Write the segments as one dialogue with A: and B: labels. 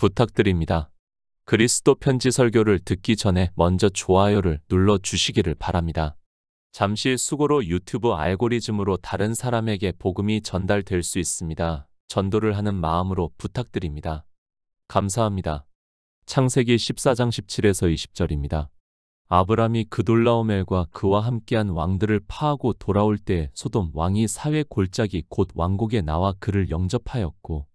A: 부탁드립니다. 그리스도 편지 설교를 듣기 전에 먼저 좋아요를 눌러 주시기를 바랍니다. 잠시 수고로 유튜브 알고리즘으로 다른 사람에게 복음이 전달될 수 있습니다. 전도를 하는 마음으로 부탁드립니다. 감사합니다. 창세기 14장 17에서 20절입니다. 아브람이 그돌라오멜과 그와 함께한 왕들을 파하고 돌아올 때에 소돔 왕이 사회 골짜기 곧 왕국에 나와 그를 영접하였고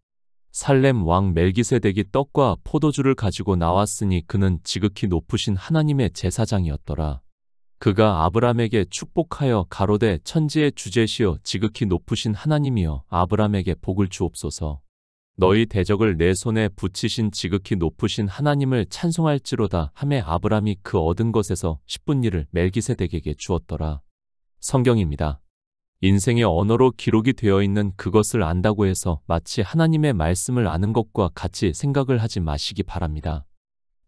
A: 살렘 왕 멜기세덱이 떡과 포도주를 가지고 나왔으니 그는 지극히 높으신 하나님의 제사장이었더라. 그가 아브람에게 축복하여 가로되 천지의 주제시여 지극히 높으신 하나님이여 아브람에게 복을 주옵소서. 너희 대적을 내 손에 붙이신 지극히 높으신 하나님을 찬송할지로다 하매 아브람이 그 얻은 것에서 10분 1을 멜기세덱에게 주었더라. 성경입니다. 인생의 언어로 기록이 되어 있는 그것을 안다고 해서 마치 하나님의 말씀을 아는 것과 같이 생각을 하지 마시기 바랍니다.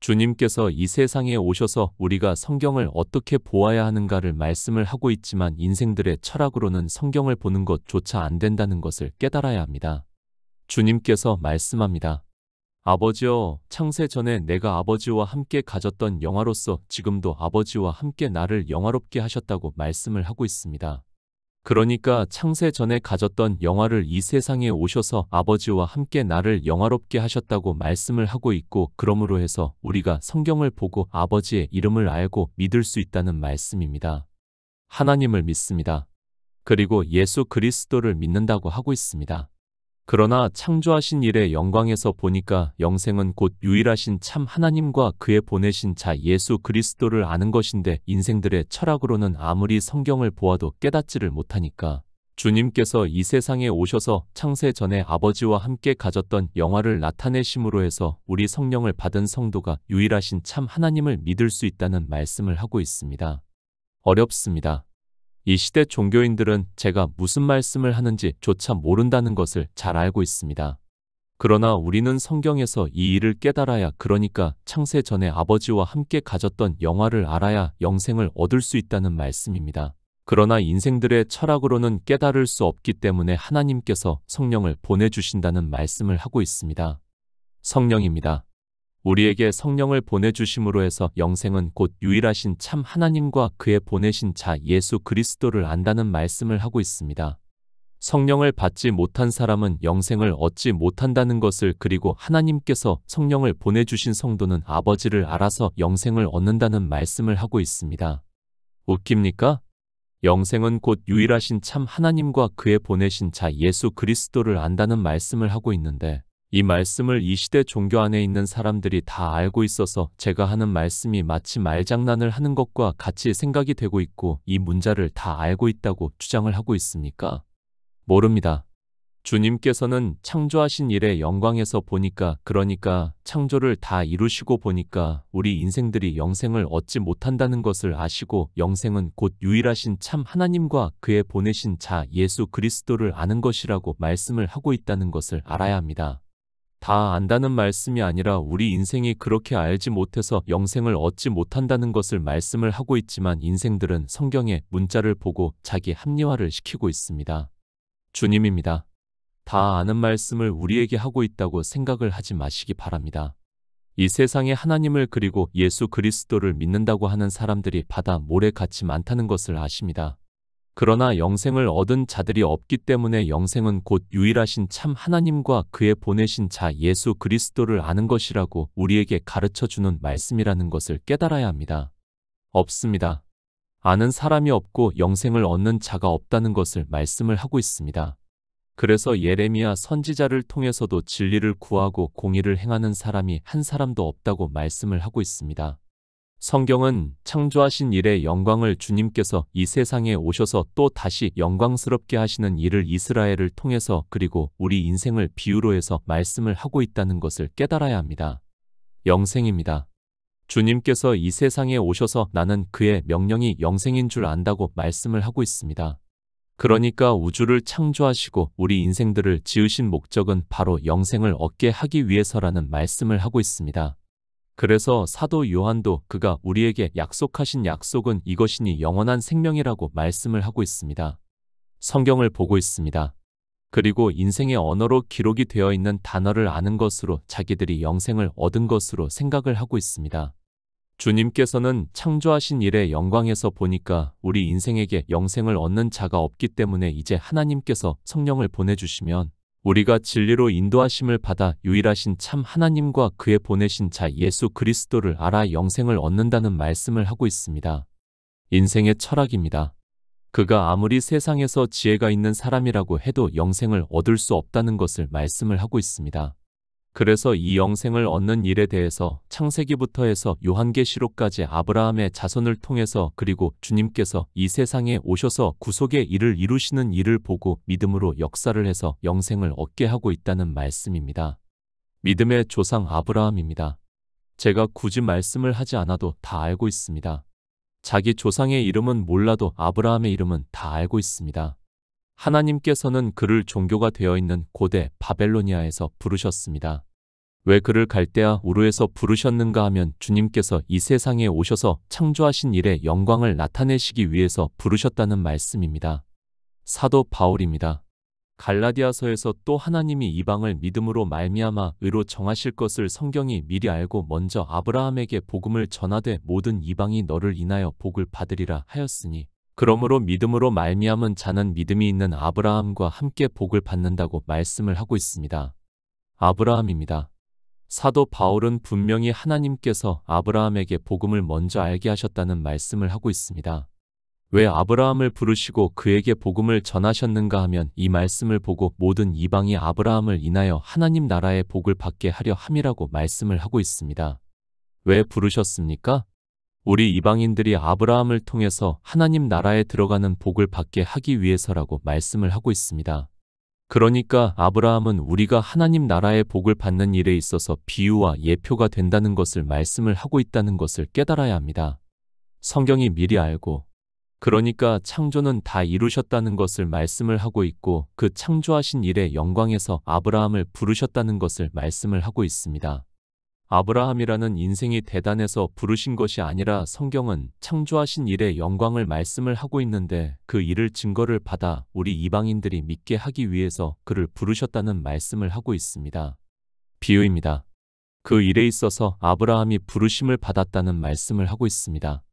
A: 주님께서 이 세상에 오셔서 우리가 성경을 어떻게 보아야 하는가를 말씀을 하고 있지만 인생들의 철학으로는 성경을 보는 것조차 안 된다는 것을 깨달아야 합니다. 주님께서 말씀합니다. 아버지여, 창세 전에 내가 아버지와 함께 가졌던 영화로서 지금도 아버지와 함께 나를 영화롭게 하셨다고 말씀을 하고 있습니다. 그러니까 창세 전에 가졌던 영화를 이 세상에 오셔서 아버지와 함께 나를 영화롭게 하셨다고 말씀을 하고 있고 그러므로 해서 우리가 성경을 보고 아버지의 이름을 알고 믿을 수 있다는 말씀입니다. 하나님을 믿습니다. 그리고 예수 그리스도를 믿는다고 하고 있습니다. 그러나 창조하신 일의 영광에서 보니까 영생은 곧 유일하신 참 하나님과 그의 보내신 자 예수 그리스도를 아는 것인데 인생들의 철학으로는 아무리 성경을 보아도 깨닫지를 못하니까 주님께서 이 세상에 오셔서 창세 전에 아버지와 함께 가졌던 영화를 나타내심으로 해서 우리 성령을 받은 성도가 유일하신 참 하나님을 믿을 수 있다는 말씀을 하고 있습니다. 어렵습니다. 이 시대 종교인들은 제가 무슨 말씀을 하는지 조차 모른다는 것을 잘 알고 있습니다. 그러나 우리는 성경에서 이 일을 깨달아야 그러니까 창세 전에 아버지와 함께 가졌던 영화를 알아야 영생을 얻을 수 있다는 말씀입니다. 그러나 인생들의 철학으로는 깨달을 수 없기 때문에 하나님께서 성령을 보내주신다는 말씀을 하고 있습니다. 성령입니다. 우리에게 성령을 보내주심으로 해서 영생은 곧 유일하신 참 하나님과 그의 보내신 자 예수 그리스도를 안다는 말씀을 하고 있습니다. 성령을 받지 못한 사람은 영생을 얻지 못한다는 것을 그리고 하나님께서 성령을 보내주신 성도는 아버지를 알아서 영생을 얻는다는 말씀을 하고 있습니다. 웃깁니까? 영생은 곧 유일하신 참 하나님과 그의 보내신 자 예수 그리스도를 안다는 말씀을 하고 있는데 이 말씀을 이 시대 종교 안에 있는 사람들이 다 알고 있어서 제가 하는 말씀이 마치 말장난을 하는 것과 같이 생각이 되고 있고 이 문자를 다 알고 있다고 주장을 하고 있습니까? 모릅니다. 주님께서는 창조하신 일의 영광에서 보니까 그러니까 창조를 다 이루시고 보니까 우리 인생들이 영생을 얻지 못한다는 것을 아시고 영생은 곧 유일하신 참 하나님과 그의 보내신 자 예수 그리스도를 아는 것이라고 말씀을 하고 있다는 것을 알아야 합니다. 다 안다는 말씀이 아니라 우리 인생이 그렇게 알지 못해서 영생을 얻지 못한다는 것을 말씀을 하고 있지만 인생들은 성경의 문자를 보고 자기 합리화를 시키고 있습니다. 주님입니다. 다 아는 말씀을 우리에게 하고 있다고 생각을 하지 마시기 바랍니다. 이 세상에 하나님을 그리고 예수 그리스도를 믿는다고 하는 사람들이 바다 모래같이 많다는 것을 아십니다. 그러나 영생을 얻은 자들이 없기 때문에 영생은 곧 유일하신 참 하나님과 그의 보내신 자 예수 그리스도를 아는 것이라고 우리에게 가르쳐주는 말씀이라는 것을 깨달아야 합니다. 없습니다. 아는 사람이 없고 영생을 얻는 자가 없다는 것을 말씀을 하고 있습니다. 그래서 예레미야 선지자를 통해서도 진리를 구하고 공의를 행하는 사람이 한 사람도 없다고 말씀을 하고 있습니다. 성경은 창조하신 일의 영광을 주님께서 이 세상에 오셔서 또 다시 영광스럽게 하시는 일을 이스라엘을 통해서 그리고 우리 인생을 비유로 해서 말씀을 하고 있다는 것을 깨달아야 합니다. 영생입니다. 주님께서 이 세상에 오셔서 나는 그의 명령이 영생인 줄 안다고 말씀을 하고 있습니다. 그러니까 우주를 창조하시고 우리 인생들을 지으신 목적은 바로 영생을 얻게 하기 위해서라는 말씀을 하고 있습니다. 그래서 사도 요한도 그가 우리에게 약속하신 약속은 이것이니 영원한 생명이라고 말씀을 하고 있습니다. 성경을 보고 있습니다. 그리고 인생의 언어로 기록이 되어 있는 단어를 아는 것으로 자기들이 영생을 얻은 것으로 생각을 하고 있습니다. 주님께서는 창조하신 일의 영광에서 보니까 우리 인생에게 영생을 얻는 자가 없기 때문에 이제 하나님께서 성령을 보내주시면 우리가 진리로 인도하심을 받아 유일하신 참 하나님과 그의 보내신 자 예수 그리스도를 알아 영생을 얻는다는 말씀을 하고 있습니다. 인생의 철학입니다. 그가 아무리 세상에서 지혜가 있는 사람이라고 해도 영생을 얻을 수 없다는 것을 말씀을 하고 있습니다. 그래서 이 영생을 얻는 일에 대해서 창세기부터 해서 요한계시록까지 아브라함의 자손을 통해서 그리고 주님께서 이 세상에 오셔서 구속의 일을 이루시는 일을 보고 믿음으로 역사를 해서 영생을 얻게 하고 있다는 말씀입니다. 믿음의 조상 아브라함입니다. 제가 굳이 말씀을 하지 않아도 다 알고 있습니다. 자기 조상의 이름은 몰라도 아브라함의 이름은 다 알고 있습니다. 하나님께서는 그를 종교가 되어 있는 고대 바벨로니아에서 부르셨습니다. 왜 그를 갈대아 우르에서 부르셨는가 하면 주님께서 이 세상에 오셔서 창조하신 일의 영광을 나타내시기 위해서 부르셨다는 말씀입니다. 사도 바울입니다. 갈라디아서에서 또 하나님이 이방을 믿음으로 말미암아 의로 정하실 것을 성경이 미리 알고 먼저 아브라함에게 복음을 전하되 모든 이방이 너를 인하여 복을 받으리라 하였으니 그러므로 믿음으로 말미암은 자는 믿음이 있는 아브라함과 함께 복을 받는다고 말씀을 하고 있습니다. 아브라함입니다. 사도 바울은 분명히 하나님께서 아브라함에게 복음을 먼저 알게 하셨다는 말씀을 하고 있습니다. 왜 아브라함을 부르시고 그에게 복음을 전하셨는가 하면 이 말씀을 보고 모든 이방이 아브라함을 인하여 하나님 나라의 복을 받게 하려 함이라고 말씀을 하고 있습니다. 왜 부르셨습니까? 우리 이방인들이 아브라함을 통해서 하나님 나라에 들어가는 복을 받게 하기 위해서라고 말씀을 하고 있습니다. 그러니까 아브라함은 우리가 하나님 나라의 복을 받는 일에 있어서 비유와 예표가 된다는 것을 말씀을 하고 있다는 것을 깨달아야 합니다. 성경이 미리 알고 그러니까 창조는 다 이루셨다는 것을 말씀을 하고 있고 그 창조하신 일의 영광에서 아브라함을 부르셨다는 것을 말씀을 하고 있습니다. 아브라함이라는 인생이 대단해서 부르신 것이 아니라 성경은 창조하신 일의 영광을 말씀을 하고 있는데 그 일을 증거를 받아 우리 이방인들이 믿게 하기 위해서 그를 부르셨다는 말씀을 하고 있습니다. 비유입니다. 그 일에 있어서 아브라함이 부르심을 받았다는 말씀을 하고 있습니다.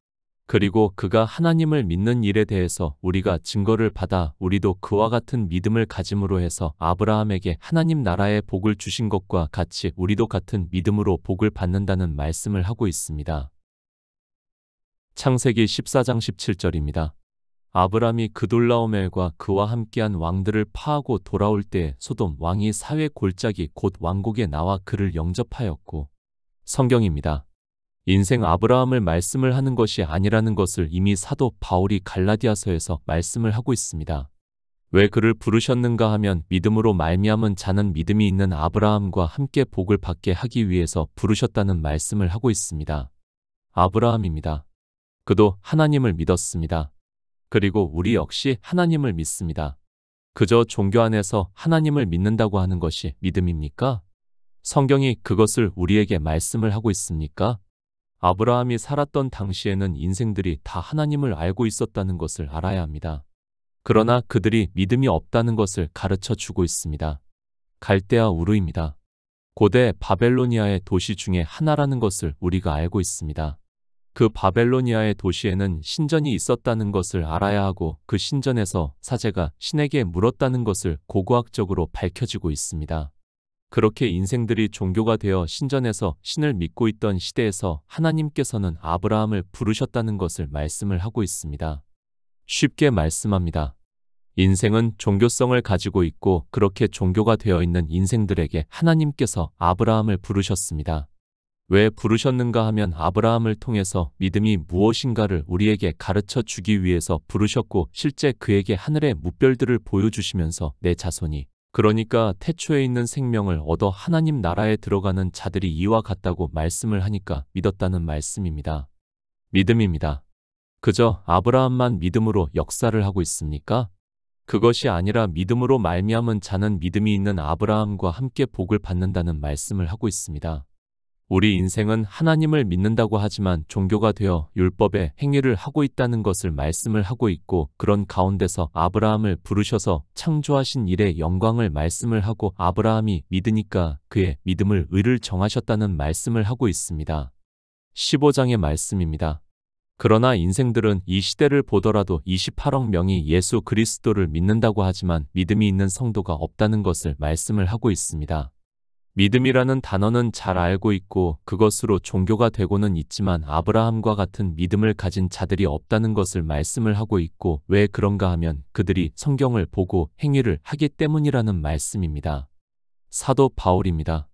A: 그리고 그가 하나님을 믿는 일에 대해서 우리가 증거를 받아 우리도 그와 같은 믿음을 가짐으로 해서 아브라함에게 하나님 나라의 복을 주신 것과 같이 우리도 같은 믿음으로 복을 받는다는 말씀을 하고 있습니다. 창세기 14장 17절입니다. 아브라함이 그돌라오멜과 그와 함께한 왕들을 파하고 돌아올 때에 소돔 왕이 사회 골짜기 곧 왕국에 나와 그를 영접하였고 성경입니다. 인생 아브라함을 말씀을 하는 것이 아니라는 것을 이미 사도 바울이 갈라디아서에서 말씀을 하고 있습니다. 왜 그를 부르셨는가 하면 믿음으로 말미암은 자는 믿음이 있는 아브라함과 함께 복을 받게 하기 위해서 부르셨다는 말씀을 하고 있습니다. 아브라함입니다. 그도 하나님을 믿었습니다. 그리고 우리 역시 하나님을 믿습니다. 그저 종교 안에서 하나님을 믿는다고 하는 것이 믿음입니까? 성경이 그것을 우리에게 말씀을 하고 있습니까? 아브라함이 살았던 당시에는 인생들이 다 하나님을 알고 있었다는 것을 알아야 합니다. 그러나 그들이 믿음이 없다는 것을 가르쳐 주고 있습니다. 갈대아 우르입니다. 고대 바벨로니아의 도시 중에 하나라는 것을 우리가 알고 있습니다. 그 바벨로니아의 도시에는 신전이 있었다는 것을 알아야 하고 그 신전에서 사제가 신에게 물었다는 것을 고고학적으로 밝혀지고 있습니다. 그렇게 인생들이 종교가 되어 신전에서 신을 믿고 있던 시대에서 하나님께서는 아브라함을 부르셨다는 것을 말씀을 하고 있습니다. 쉽게 말씀합니다. 인생은 종교성을 가지고 있고 그렇게 종교가 되어 있는 인생들에게 하나님께서 아브라함을 부르셨습니다. 왜 부르셨는가 하면 아브라함을 통해서 믿음이 무엇인가를 우리에게 가르쳐 주기 위해서 부르셨고 실제 그에게 하늘의 무별들을 보여주시면서 내 자손이 그러니까 태초에 있는 생명을 얻어 하나님 나라에 들어가는 자들이 이와 같다고 말씀을 하니까 믿었다는 말씀입니다. 믿음입니다. 그저 아브라함만 믿음으로 역사를 하고 있습니까? 그것이 아니라 믿음으로 말미암은 자는 믿음이 있는 아브라함과 함께 복을 받는다는 말씀을 하고 있습니다. 우리 인생은 하나님을 믿는다고 하지만 종교가 되어 율법의 행위를 하고 있다는 것을 말씀을 하고 있고, 그런 가운데서 아브라함을 부르셔서 창조하신 일의 영광을 말씀을 하고 아브라함이 믿으니까 그의 믿음을 의를 정하셨다는 말씀을 하고 있습니다. 15장의 말씀입니다. 그러나 인생들은 이 시대를 보더라도 28억 명이 예수 그리스도를 믿는다고 하지만 믿음이 있는 성도가 없다는 것을 말씀을 하고 있습니다. 믿음이라는 단어는 잘 알고 있고 그것으로 종교가 되고는 있지만 아브라함과 같은 믿음을 가진 자들이 없다는 것을 말씀을 하고 있고, 왜 그런가 하면 그들이 성경을 보고 행위를 하기 때문이라는 말씀입니다. 사도 바울입니다.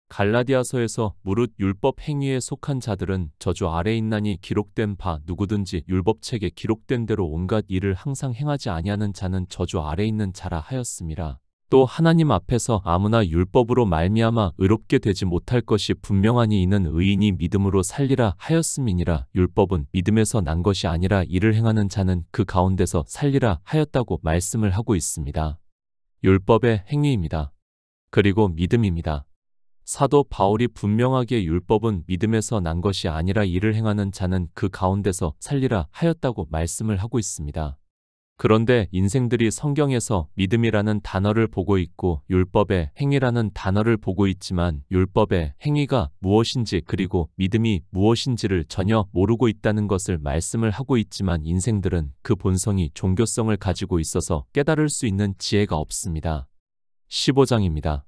A: 갈라디아서에서 무릇 율법 행위에 속한 자들은 저주 아래 있나니 기록된 바 누구든지 율법책에 기록된 대로 온갖 일을 항상 행하지 아니하는 자는 저주 아래 있는 자라 하였음이라. 또 하나님 앞에서 아무나 율법으로 말미암아 의롭게 되지 못할 것이 분명하니 이는 의인이 믿음으로 살리라 하였음이니라. 율법은 믿음에서 난 것이 아니라 이를 행하는 자는 그 가운데서 살리라 하였다고 말씀을 하고 있습니다. 율법의 행위입니다. 그리고 믿음입니다. 사도 바울이 분명하게 율법은 믿음에서 난 것이 아니라 이를 행하는 자는 그 가운데서 살리라 하였다고 말씀을 하고 있습니다. 그런데 인생들이 성경에서 믿음이라는 단어를 보고 있고 율법의 행위라는 단어를 보고 있지만 율법의 행위가 무엇인지 그리고 믿음이 무엇인지를 전혀 모르고 있다는 것을 말씀을 하고 있지만 인생들은 그 본성이 종교성을 가지고 있어서 깨달을 수 있는 지혜가 없습니다. 15장입니다.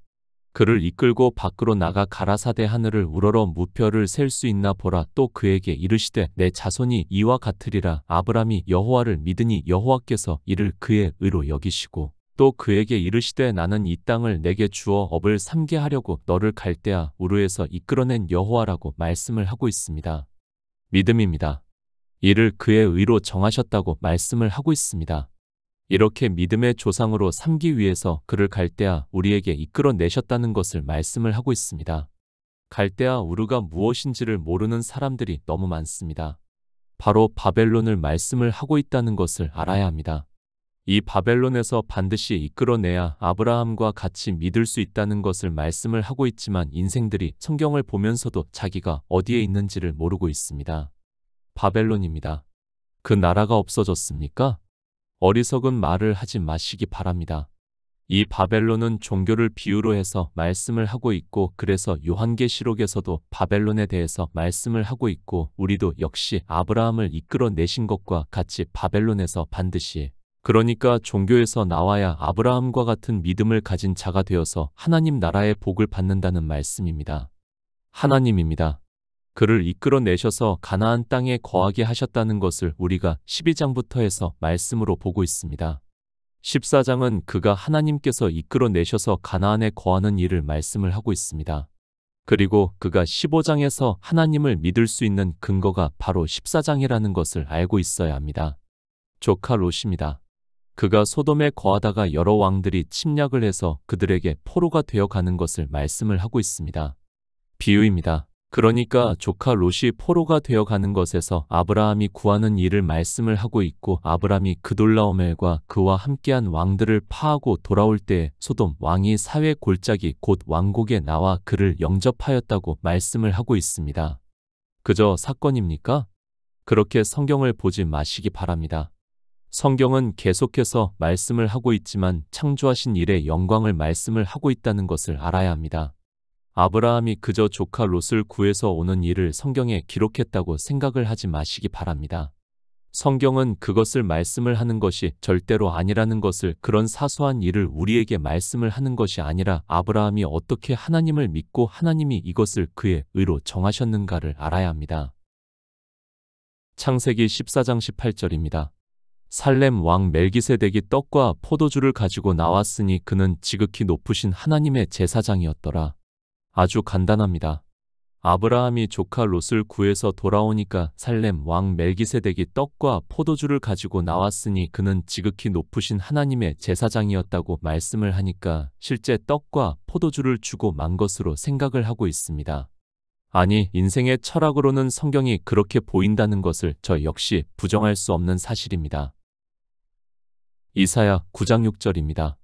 A: 그를 이끌고 밖으로 나가 가라사대 하늘을 우러러 무뼈를 셀 수 있나 보라. 또 그에게 이르시되 내 자손이 이와 같으리라. 아브람이 여호와를 믿으니 여호와께서 이를 그의 의로 여기시고, 또 그에게 이르시되 나는 이 땅을 내게 주어 업을 삼게 하려고 너를 갈대아 우르에서 이끌어낸 여호와라고 말씀을 하고 있습니다. 믿음입니다. 이를 그의 의로 정하셨다고 말씀을 하고 있습니다. 이렇게 믿음의 조상으로 삼기 위해서 그를 갈대아 우리에게 이끌어내셨다는 것을 말씀을 하고 있습니다. 갈대아 우르가 무엇인지를 모르는 사람들이 너무 많습니다. 바로 바벨론을 말씀을 하고 있다는 것을 알아야 합니다. 이 바벨론에서 반드시 이끌어내야 아브라함과 같이 믿을 수 있다는 것을 말씀을 하고 있지만 인생들이 성경을 보면서도 자기가 어디에 있는지를 모르고 있습니다. 바벨론입니다. 그 나라가 없어졌습니까? 어리석은 말을 하지 마시기 바랍니다. 이 바벨론은 종교를 비유로 해서 말씀을 하고 있고, 그래서 요한계시록에서도 바벨론에 대해서 말씀을 하고 있고, 우리도 역시 아브라함을 이끌어내신 것과 같이 바벨론에서 반드시, 그러니까 종교에서 나와야 아브라함과 같은 믿음을 가진 자가 되어서 하나님 나라의 복을 받는다는 말씀입니다. 하나님입니다. 그를 이끌어내셔서 가나안 땅에 거하게 하셨다는 것을 우리가 12장부터 해서 말씀으로 보고 있습니다. 14장은 그가 하나님께서 이끌어내셔서 가나안에 거하는 일을 말씀을 하고 있습니다. 그리고 그가 15장에서 하나님을 믿을 수 있는 근거가 바로 14장이라는 것을 알고 있어야 합니다. 조카 롯입니다. 그가 소돔에 거하다가 여러 왕들이 침략을 해서 그들에게 포로가 되어가는 것을 말씀을 하고 있습니다. 비유입니다. 그러니까 조카 롯이 포로가 되어가는 것에서 아브라함이 구하는 일을 말씀을 하고 있고, 아브라함이 그돌라오멜과 그와 함께한 왕들을 파하고 돌아올 때에 소돔 왕이 사회 골짜기 곧 왕곡에 나와 그를 영접하였다고 말씀을 하고 있습니다. 그저 사건입니까? 그렇게 성경을 보지 마시기 바랍니다. 성경은 계속해서 말씀을 하고 있지만 창조하신 일의 영광을 말씀을 하고 있다는 것을 알아야 합니다. 아브라함이 그저 조카 롯을 구해서 오는 일을 성경에 기록했다고 생각을 하지 마시기 바랍니다. 성경은 그것을 말씀을 하는 것이 절대로 아니라는 것을, 그런 사소한 일을 우리에게 말씀을 하는 것이 아니라 아브라함이 어떻게 하나님을 믿고 하나님이 이것을 그의 의로 정하셨는가를 알아야 합니다. 창세기 14장 18절입니다. 살렘 왕 멜기세덱이 떡과 포도주를 가지고 나왔으니 그는 지극히 높으신 하나님의 제사장이었더라. 아주 간단합니다. 아브라함이 조카 롯을 구해서 돌아오니까 살렘 왕 멜기세덱이 떡과 포도주를 가지고 나왔으니 그는 지극히 높으신 하나님의 제사장이었다고 말씀을 하니까 실제 떡과 포도주를 주고 만 것으로 생각을 하고 있습니다. 아니, 인생의 철학으로는 성경이 그렇게 보인다는 것을 저 역시 부정할 수 없는 사실입니다. 이사야 9장 6절입니다.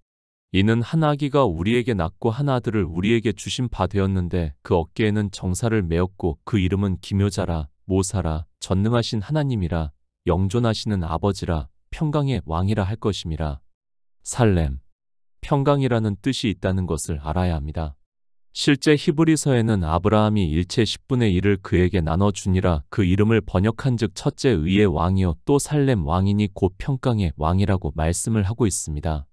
A: 이는 한 아기가 우리에게 낳고 한 아들을 우리에게 주신 바 되었는데 그 어깨에는 정사를 메었고 그 이름은 기묘자라 모사라 전능하신 하나님이라 영존하시는 아버지라 평강의 왕이라 할 것임이라. 살렘. 평강이라는 뜻이 있다는 것을 알아야 합니다. 실제 히브리서에는 아브라함이 일체 10분의 1을 그에게 나눠주니라 그 이름을 번역한즉 첫째 의의 왕이요 또 살렘 왕이니 곧 평강의 왕이라고 말씀을 하고 있습니다.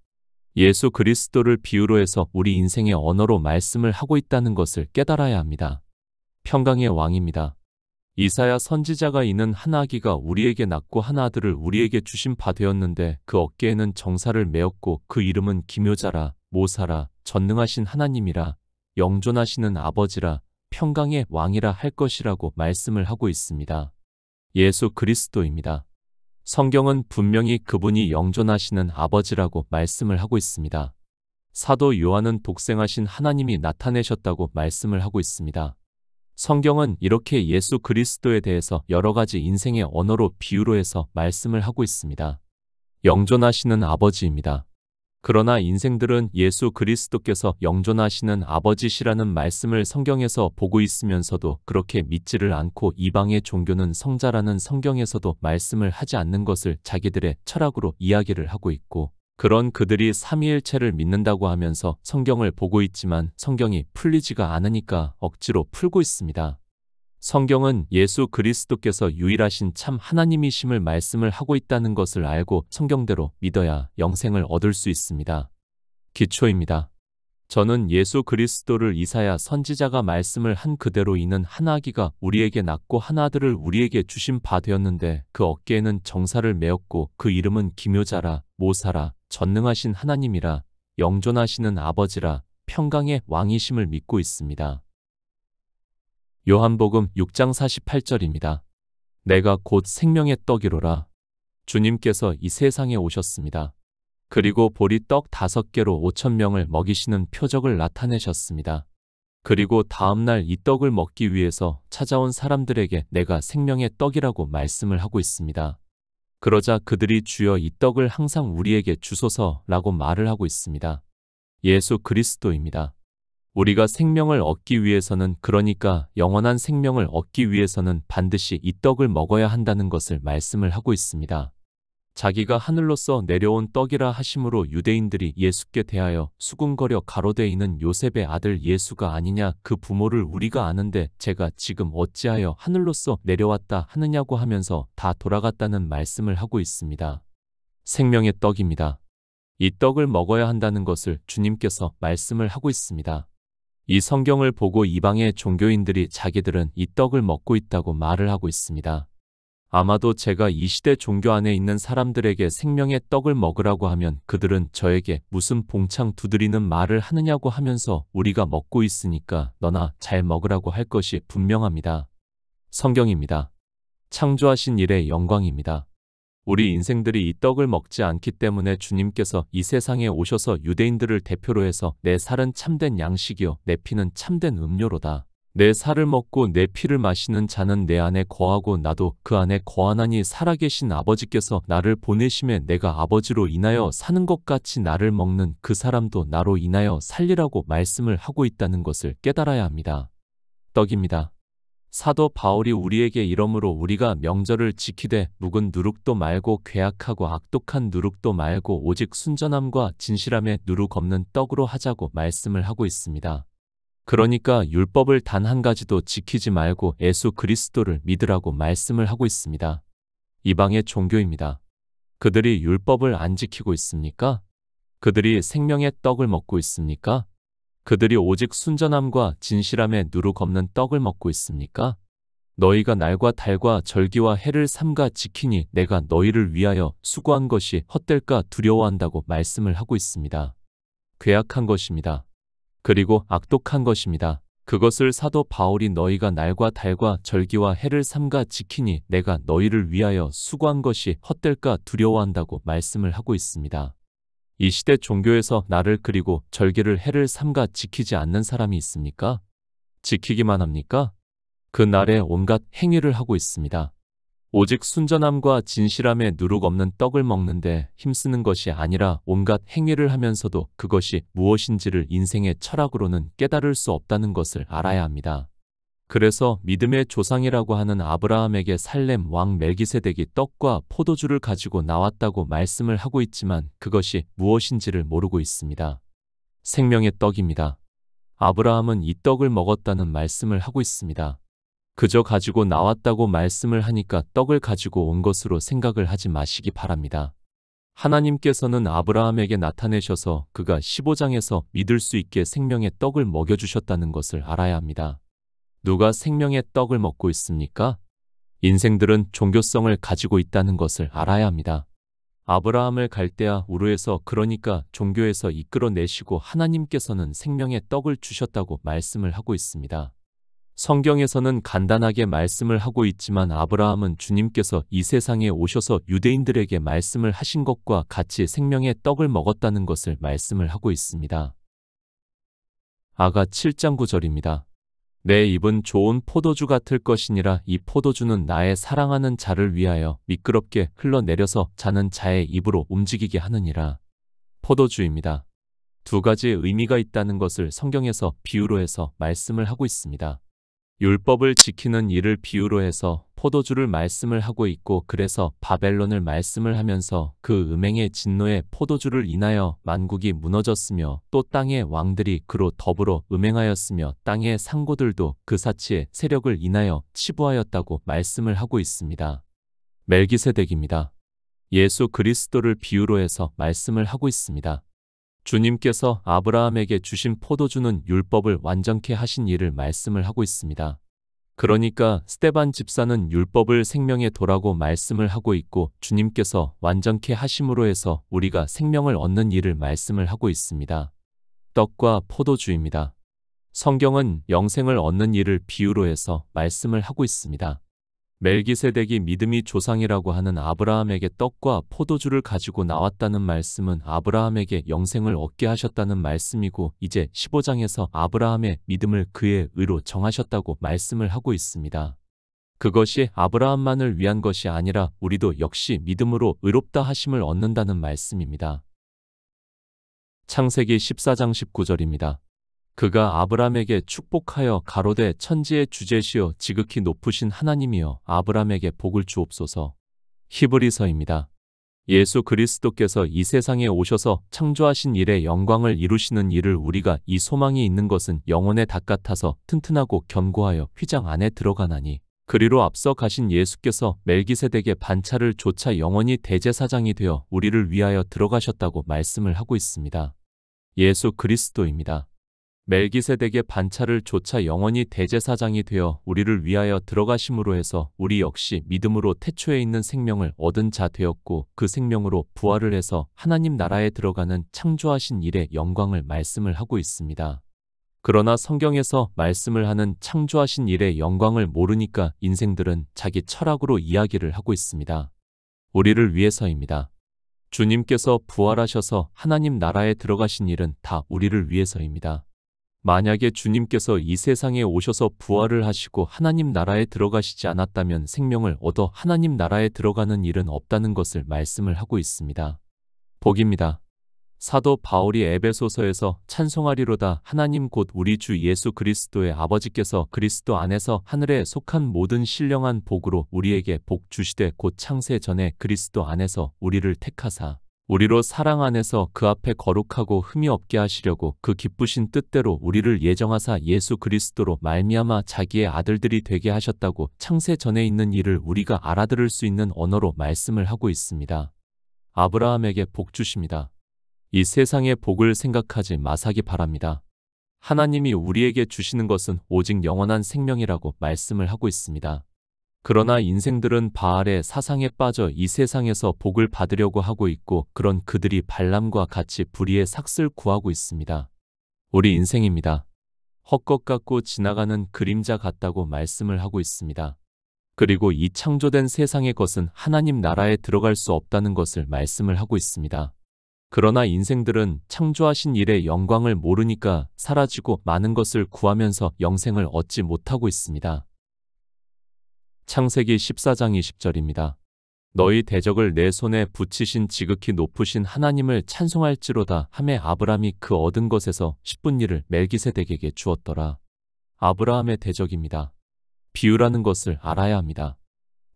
A: 예수 그리스도를 비유로 해서 우리 인생의 언어로 말씀을 하고 있다는 것을 깨달아야 합니다. 평강의 왕입니다. 이사야 선지자가 이는 한 아기가 우리에게 낳고 한 아들을 우리에게 주신 바 되었는데 그 어깨에는 정사를 메었고 그 이름은 기묘자라 모사라 전능하신 하나님이라 영존하시는 아버지라 평강의 왕이라 할 것이라고 말씀을 하고 있습니다. 예수 그리스도입니다. 성경은 분명히 그분이 영존하시는 아버지라고 말씀을 하고 있습니다. 사도 요한은 독생하신 하나님이 나타내셨다고 말씀을 하고 있습니다. 성경은 이렇게 예수 그리스도에 대해서 여러 가지 인생의 언어로 비유로 해서 말씀을 하고 있습니다. 영존하시는 아버지입니다. 그러나 인생들은 예수 그리스도께서 영존하시는 아버지시라는 말씀을 성경에서 보고 있으면서도 그렇게 믿지를 않고 이방의 종교는 성자라는 성경에서도 말씀을 하지 않는 것을 자기들의 철학으로 이야기를 하고 있고 그런 그들이 삼위일체를 믿는다고 하면서 성경을 보고 있지만 성경이 풀리지가 않으니까 억지로 풀고 있습니다. 성경은 예수 그리스도께서 유일하신 참 하나님이심을 말씀을 하고 있다는 것을 알고 성경대로 믿어야 영생을 얻을 수 있습니다. 기초입니다. 저는 예수 그리스도를 이사야 선지자가 말씀을 한 그대로 이는 한 아기가 우리에게 낳고 한 아들을 우리에게 주신 바 되었는데 그 어깨에는 정사를 메었고 그 이름은 기묘자라 모사라 전능하신 하나님이라 영존하시는 아버지라 평강의 왕이심을 믿고 있습니다. 요한복음 6장 48절입니다. 내가 곧 생명의 떡이로라. 주님께서 이 세상에 오셨습니다. 그리고 보리 떡 5개로 5,000명을 먹이시는 표적을 나타내셨습니다. 그리고 다음날 이 떡을 먹기 위해서 찾아온 사람들에게 내가 생명의 떡이라고 말씀을 하고 있습니다. 그러자 그들이 주여 이 떡을 항상 우리에게 주소서라고 말을 하고 있습니다. 예수 그리스도입니다. 우리가 생명을 얻기 위해서는 그러니까 영원한 생명을 얻기 위해서는 반드시 이 떡을 먹어야 한다는 것을 말씀을 하고 있습니다. 자기가 하늘로서 내려온 떡이라 하심으로 유대인들이 예수께 대하여 수군거려 가로되 이는 요셉의 아들 예수가 아니냐 그 부모를 우리가 아는데 제가 지금 어찌하여 하늘로서 내려왔다 하느냐고 하면서 다 돌아갔다는 말씀을 하고 있습니다. 생명의 떡입니다. 이 떡을 먹어야 한다는 것을 주님께서 말씀을 하고 있습니다. 이 성경을 보고 이방의 종교인들이 자기들은 이 떡을 먹고 있다고 말을 하고 있습니다. 아마도 제가 이 시대 종교 안에 있는 사람들에게 생명의 떡을 먹으라고 하면 그들은 저에게 무슨 봉창 두드리는 말을 하느냐고 하면서 우리가 먹고 있으니까 너나 잘 먹으라고 할 것이 분명합니다. 성경입니다. 창조하신 일의 영광입니다. 우리 인생들이 이 떡을 먹지 않기 때문에 주님께서 이 세상에 오셔서 유대인들을 대표로 해서 내 살은 참된 양식이요 내 피는 참된 음료로다. 내 살을 먹고 내 피를 마시는 자는 내 안에 거하고 나도 그 안에 거하나니 살아계신 아버지께서 나를 보내심에 내가 아버지로 인하여 사는 것 같이 나를 먹는 그 사람도 나로 인하여 살리라고 말씀을 하고 있다는 것을 깨달아야 합니다. 떡입니다. 사도 바울이 우리에게 이러므로 우리가 명절을 지키되 묵은 누룩도 말고 괴악하고 악독한 누룩도 말고 오직 순전함과 진실함에 누룩 없는 떡으로 하자고 말씀을 하고 있습니다. 그러니까 율법을 단 한 가지도 지키지 말고 예수 그리스도를 믿으라고 말씀을 하고 있습니다. 이방의 종교입니다. 그들이 율법을 안 지키고 있습니까? 그들이 생명의 떡을 먹고 있습니까? 그들이 오직 순전함과 진실함에 누룩 없는 떡을 먹고 있습니까? 너희가 날과 달과 절기와 해를 삼가 지키니 내가 너희를 위하여 수고한 것이 헛될까 두려워한다고 말씀을 하고 있습니다. 괴악한 것입니다. 그리고 악독한 것입니다. 그것을 사도 바울이 너희가 날과 달과 절기와 해를 삼가 지키니 내가 너희를 위하여 수고한 것이 헛될까 두려워한다고 말씀을 하고 있습니다. 이 시대 종교에서 날을 그리고 절기를 해를 삼가 지키지 않는 사람이 있습니까? 지키기만 합니까? 그 날에 온갖 행위를 하고 있습니다. 오직 순전함과 진실함에 누룩 없는 떡을 먹는데 힘쓰는 것이 아니라 온갖 행위를 하면서도 그것이 무엇인지를 인생의 철학으로는 깨달을 수 없다는 것을 알아야 합니다. 그래서 믿음의 조상이라고 하는 아브라함에게 살렘 왕 멜기세덱이 떡과 포도주를 가지고 나왔다고 말씀을 하고 있지만 그것이 무엇인지를 모르고 있습니다. 생명의 떡입니다. 아브라함은 이 떡을 먹었다는 말씀을 하고 있습니다. 그저 가지고 나왔다고 말씀을 하니까 떡을 가지고 온 것으로 생각을 하지 마시기 바랍니다. 하나님께서는 아브라함에게 나타내셔서 그가 15장에서 믿을 수 있게 생명의 떡을 먹여주셨다는 것을 알아야 합니다. 누가 생명의 떡을 먹고 있습니까? 인생들은 종교성을 가지고 있다는 것을 알아야 합니다. 아브라함을 갈대아 우르에서 그러니까 종교에서 이끌어내시고 하나님께서는 생명의 떡을 주셨다고 말씀을 하고 있습니다. 성경에서는 간단하게 말씀을 하고 있지만 아브라함은 주님께서 이 세상에 오셔서 유대인들에게 말씀을 하신 것과 같이 생명의 떡을 먹었다는 것을 말씀을 하고 있습니다. 아가 7장 9절입니다. 내 입은 좋은 포도주 같을 것이니라. 이 포도주는 나의 사랑하는 자를 위하여 미끄럽게 흘러내려서 자는 자의 입으로 움직이게 하느니라. 포도주입니다. 두 가지 의미가 있다는 것을 성경에서 비유로 해서 말씀을 하고 있습니다. 율법을 지키는 일을 비유로 해서 포도주를 말씀을 하고 있고 그래서 바벨론을 말씀을 하면서 그 음행의 진노의 포도주를 인하여 만국이 무너졌으며 또 땅의 왕들이 그로 더불어 음행하였으며 땅의 상고들도 그 사치의 세력을 인하여 치부하였다고 말씀을 하고 있습니다. 멜기세덱입니다. 예수 그리스도를 비유로 해서 말씀을 하고 있습니다. 주님께서 아브라함에게 주신 포도주는 율법을 완전케 하신 일을 말씀을 하고 있습니다. 그러니까 스데반 집사는 율법을 생명의 도라고 말씀을 하고 있고 주님께서 완전케 하심으로 해서 우리가 생명을 얻는 일을 말씀을 하고 있습니다. 떡과 포도주입니다. 성경은 영생을 얻는 일을 비유로 해서 말씀을 하고 있습니다. 멜기세덱이 믿음이 조상이라고 하는 아브라함에게 떡과 포도주를 가지고 나왔다는 말씀은 아브라함에게 영생을 얻게 하셨다는 말씀이고 이제 15장에서 아브라함의 믿음을 그의 의로 정하셨다고 말씀을 하고 있습니다. 그것이 아브라함만을 위한 것이 아니라 우리도 역시 믿음으로 의롭다 하심을 얻는다는 말씀입니다. 창세기 14장 19절입니다. 그가 아브람에게 축복하여 가로되 천지의 주제시여 지극히 높으신 하나님이여 아브람에게 복을 주옵소서. 히브리서입니다. 예수 그리스도께서 이 세상에 오셔서 창조하신 일의 영광을 이루시는 일을 우리가 이 소망이 있는 것은 영혼의 닭 같아서 튼튼하고 견고하여 휘장 안에 들어가나니 그리로 앞서 가신 예수께서 멜기세덱의 반차를 조차 영원히 대제사장이 되어 우리를 위하여 들어가셨다고 말씀을 하고 있습니다. 예수 그리스도입니다. 멜기세덱의 반차를 조차 영원히 대제사장이 되어 우리를 위하여 들어가심으로 해서 우리 역시 믿음으로 태초에 있는 생명을 얻은 자 되었고 그 생명으로 부활을 해서 하나님 나라에 들어가는 창조하신 일의 영광을 말씀을 하고 있습니다. 그러나 성경에서 말씀을 하는 창조하신 일의 영광을 모르니까 인생들은 자기 철학으로 이야기를 하고 있습니다. 우리를 위해서입니다. 주님께서 부활하셔서 하나님 나라에 들어가신 일은 다 우리를 위해서입니다. 만약에 주님께서 이 세상에 오셔서 부활을 하시고 하나님 나라에 들어가시지 않았다면 생명을 얻어 하나님 나라에 들어가는 일은 없다는 것을 말씀을 하고 있습니다. 복입니다. 사도 바울이 에베소서에서 찬송하리로다 하나님 곧 우리 주 예수 그리스도의 아버지께서 그리스도 안에서 하늘에 속한 모든 신령한 복으로 우리에게 복 주시되 곧 창세 전에 그리스도 안에서 우리를 택하사 우리로 사랑 안에서 그 앞에 거룩하고 흠이 없게 하시려고 그 기쁘신 뜻대로 우리를 예정하사 예수 그리스도로 말미암아 자기의 아들들이 되게 하셨다고 창세 전에 있는 일을 우리가 알아들을 수 있는 언어로 말씀을 하고 있습니다. 아브라함에게 복 주십니다. 이 세상의 복을 생각하지 마사기 바랍니다. 하나님이 우리에게 주시는 것은 오직 영원한 생명이라고 말씀을 하고 있습니다. 그러나 인생들은 바알의 사상에 빠져 이 세상에서 복을 받으려고 하고 있고 그런 그들이 발람과 같이 불의의 삭슬 구하고 있습니다. 우리 인생입니다. 헛것 같고 지나가는 그림자 같다고 말씀을 하고 있습니다. 그리고 이 창조된 세상의 것은 하나님 나라에 들어갈 수 없다는 것을 말씀을 하고 있습니다. 그러나 인생들은 창조하신 일의 영광을 모르니까 사라지고 많은 것을 구하면서 영생을 얻지 못하고 있습니다. 창세기 14장 20절입니다. 너희 대적을 내 손에 붙이신 지극히 높으신 하나님을 찬송할지로다 하매 아브라함이 그 얻은 것에서 10분 1을 멜기세덱에게 주었더라. 아브라함의 대적입니다. 비유라는 것을 알아야 합니다.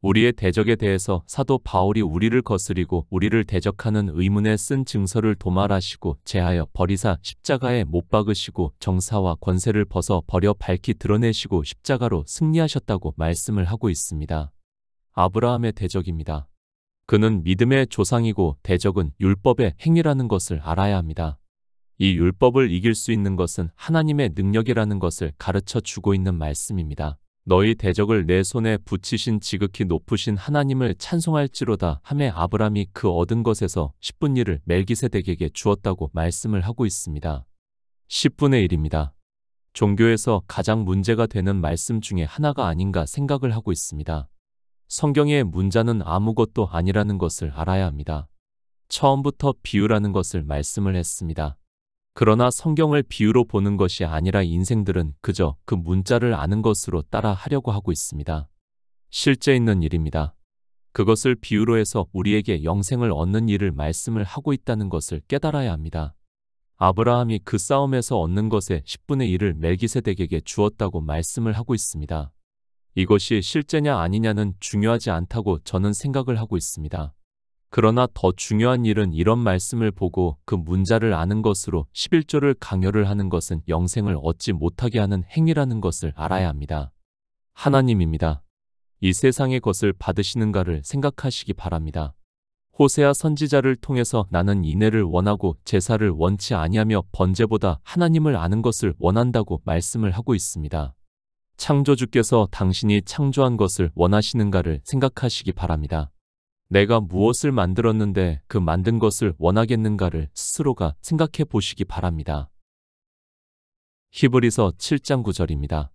A: 우리의 대적에 대해서 사도 바울이 우리를 거스리고 우리를 대적하는 의문에 쓴 증서를 도말하시고 제하여 버리사 십자가에 못 박으시고 정사와 권세를 벗어 버려 밝히 드러내시고 십자가로 승리하셨다고 말씀을 하고 있습니다. 아브라함의 대적입니다. 그는 믿음의 조상이고 대적은 율법의 행위라는 것을 알아야 합니다. 이 율법을 이길 수 있는 것은 하나님의 능력이라는 것을 가르쳐 주고 있는 말씀입니다. 너희 대적을 내 손에 붙이신 지극히 높으신 하나님을 찬송할지로다 하매 아브라함이 그 얻은 것에서 10분 1을 멜기세덱에게 주었다고 말씀을 하고 있습니다. 10분의 1입니다. 종교에서 가장 문제가 되는 말씀 중에 하나가 아닌가 생각을 하고 있습니다. 성경의 문자는 아무것도 아니라는 것을 알아야 합니다. 처음부터 비유라는 것을 말씀을 했습니다. 그러나 성경을 비유로 보는 것이 아니라 인생들은 그저 그 문자를 아는 것으로 따라 하려고 하고 있습니다. 실제 있는 일입니다. 그것을 비유로 해서 우리에게 영생을 얻는 일을 말씀을 하고 있다는 것을 깨달아야 합니다. 아브라함이 그 싸움에서 얻는 것의 10분의 1을 멜기세덱에게 주었다고 말씀을 하고 있습니다. 이것이 실제냐 아니냐는 중요하지 않다고 저는 생각을 하고 있습니다. 그러나 더 중요한 일은 이런 말씀을 보고 그 문자를 아는 것으로 11조를 강요를 하는 것은 영생을 얻지 못하게 하는 행위라는 것을 알아야 합니다. 하나님입니다. 이 세상의 것을 받으시는가를 생각하시기 바랍니다. 호세아 선지자를 통해서 나는 인애를 원하고 제사를 원치 아니하며 번제보다 하나님을 아는 것을 원한다고 말씀을 하고 있습니다. 창조주께서 당신이 창조한 것을 원하시는가를 생각하시기 바랍니다. 내가 무엇을 만들었는데 그 만든 것을 원하겠는가를 스스로가 생각해 보시기 바랍니다. 히브리서 7장 9절입니다.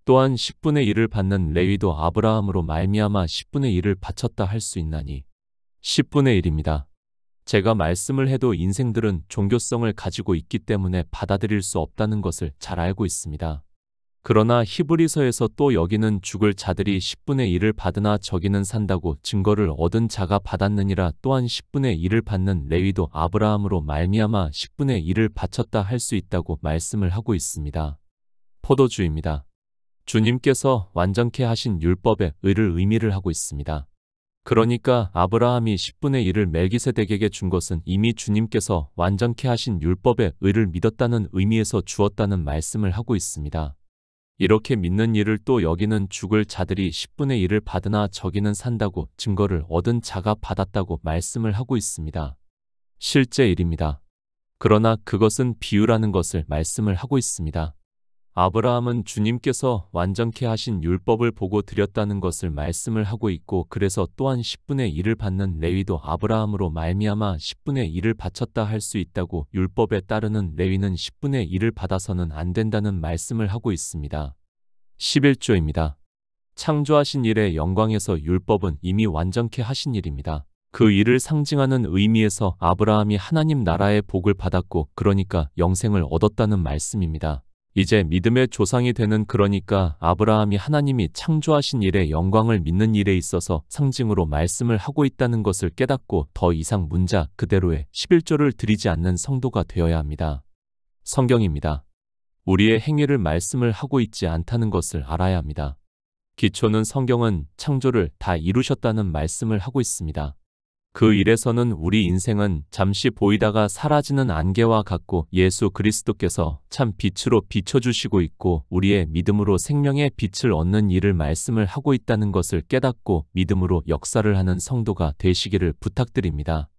A: 또한 10분의 1을 받는 레위도 아브라함으로 말미암아 10분의 1을 바쳤다 할 수 있나니 10분의 1입니다. 제가 말씀을 해도 인생들은 종교성을 가지고 있기 때문에 받아들일 수 없다는 것을 잘 알고 있습니다. 그러나 히브리서에서 또 여기는 죽을 자들이 10분의 1을 받으나 저기는 산다고 증거를 얻은 자가 받았느니라. 또한 10분의 1을 받는 레위도 아브라함으로 말미암아 10분의 1을 바쳤다 할 수 있다고 말씀을 하고 있습니다. 포도주입니다. 주님께서 완전케 하신 율법의 의를 의미를 하고 있습니다. 그러니까 아브라함이 10분의 1을 멜기세덱에게 준 것은 이미 주님께서 완전케 하신 율법의 의를 믿었다는 의미에서 주었다는 말씀을 하고 있습니다. 이렇게 믿는 이를 또 여기는 죽을 자들이 10분의 1을 받으나 저기는 산다고 증거를 얻은 자가 받았다고 말씀을 하고 있습니다. 실제 일입니다. 그러나 그것은 비유라는 것을 말씀을 하고 있습니다. 아브라함은 주님께서 완전케 하신 율법을 보고 드렸다는 것을 말씀을 하고 있고 그래서 또한 10분의 1을 받는 레위도 아브라함으로 말미암아 10분의 1을 바쳤다 할 수 있다고 율법에 따르는 레위는 10분의 1을 받아서는 안 된다는 말씀을 하고 있습니다. 11조입니다. 창조하신 일의 영광에서 율법은 이미 완전케 하신 일입니다. 그 일을 상징하는 의미에서 아브라함이 하나님 나라의 복을 받았고 그러니까 영생을 얻었다는 말씀입니다. 이제 믿음의 조상이 되는 그러니까 아브라함이 하나님이 창조하신 일의 영광을 믿는 일에 있어서 상징으로 말씀을 하고 있다는 것을 깨닫고 더 이상 문자 그대로의 11조를 드리지 않는 성도가 되어야 합니다. 성경입니다. 우리의 행위를 말씀을 하고 있지 않다는 것을 알아야 합니다. 기초는 성경은 창조를 다 이루셨다는 말씀을 하고 있습니다. 그 일에서는 우리 인생은 잠시 보이다가 사라지는 안개와 같고 예수 그리스도께서 참 빛으로 비춰주시고 있고 우리의 믿음으로 생명의 빛을 얻는 일을 말씀을 하고 있다는 것을 깨닫고 믿음으로 역사를 하는 성도가 되시기를 부탁드립니다.